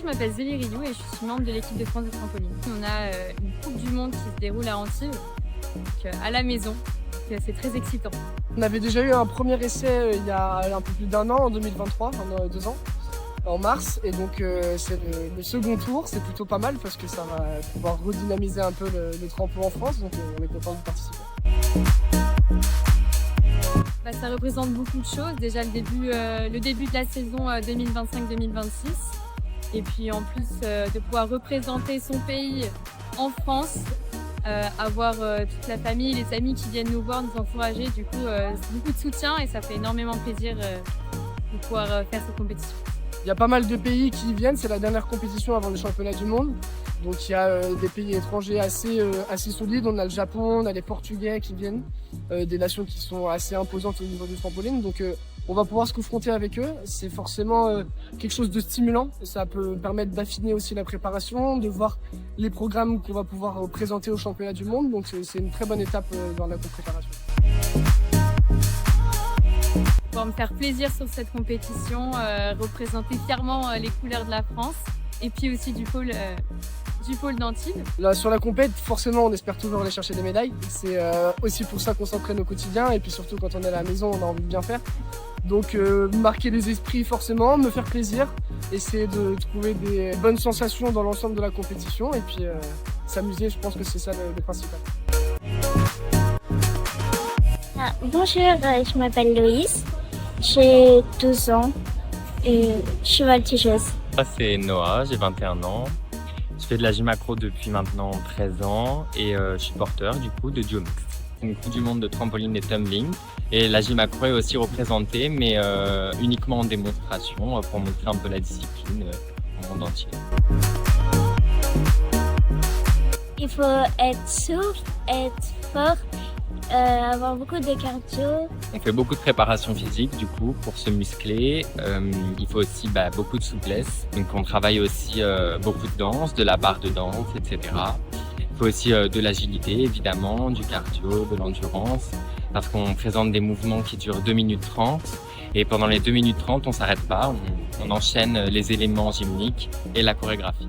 je m'appelle Zélie Rioux et je suis membre de l'équipe de France de trampoline. On a une Coupe du Monde qui se déroule à Antibes, donc, à la maison. C'est très excitant. On avait déjà eu un premier essai il y a un peu plus d'1 an, en 2023, 2 ans, en mars. Et donc c'est le second tour, c'est plutôt pas mal parce que ça va pouvoir redynamiser un peu le trampo en France. Donc on est content de participer. Ça représente beaucoup de choses. Déjà le début de la saison 2025-2026. Et puis en plus de pouvoir représenter son pays en France, avoir toute la famille, les amis qui viennent nous voir, nous encourager. Du coup, c'est beaucoup de soutien et ça fait énormément plaisir de pouvoir faire cette compétition. Il y a pas mal de pays qui viennent, c'est la dernière compétition avant le championnat du monde. Donc il y a des pays étrangers assez solides, on a le Japon, on a les Portugais qui viennent, des nations qui sont assez imposantes au niveau du trampoline. Donc on va pouvoir se confronter avec eux, c'est forcément quelque chose de stimulant. Ça peut permettre d'affiner aussi la préparation, de voir les programmes qu'on va pouvoir présenter au championnat du monde. Donc c'est une très bonne étape dans la préparation. Pour me faire plaisir sur cette compétition, représenter fièrement les couleurs de la France et puis aussi du pôle d'Antibes. Là, sur la compète, forcément, on espère toujours aller chercher des médailles. C'est aussi pour ça qu'on s'entraîne au quotidien et puis surtout quand on est à la maison, on a envie de bien faire. Donc marquer les esprits forcément, me faire plaisir, essayer de trouver des bonnes sensations dans l'ensemble de la compétition et puis s'amuser, je pense que c'est ça le principal. Bonjour, je m'appelle Loïs, j'ai 12 ans et je suis voltigeuse. Moi c'est Noah, j'ai 21 ans. Je fais de la gym accro depuis maintenant 13 ans et je suis porteur du coup de duo mixte. C'est une Coupe du Monde de trampoline et tumbling et la gym accro est aussi représentée mais uniquement en démonstration pour montrer un peu la discipline au monde entier. Il faut être souple, être fort, avoir beaucoup de cardio. On fait beaucoup de préparation physique du coup pour se muscler. Il faut aussi beaucoup de souplesse. Donc on travaille aussi beaucoup de danse, de la barre de danse, etc. Il faut aussi de l'agilité évidemment, du cardio, de l'endurance. Parce qu'on présente des mouvements qui durent 2 minutes 30. Et pendant les 2 minutes 30, on s'arrête pas. On enchaîne les éléments gymniques et la chorégraphie.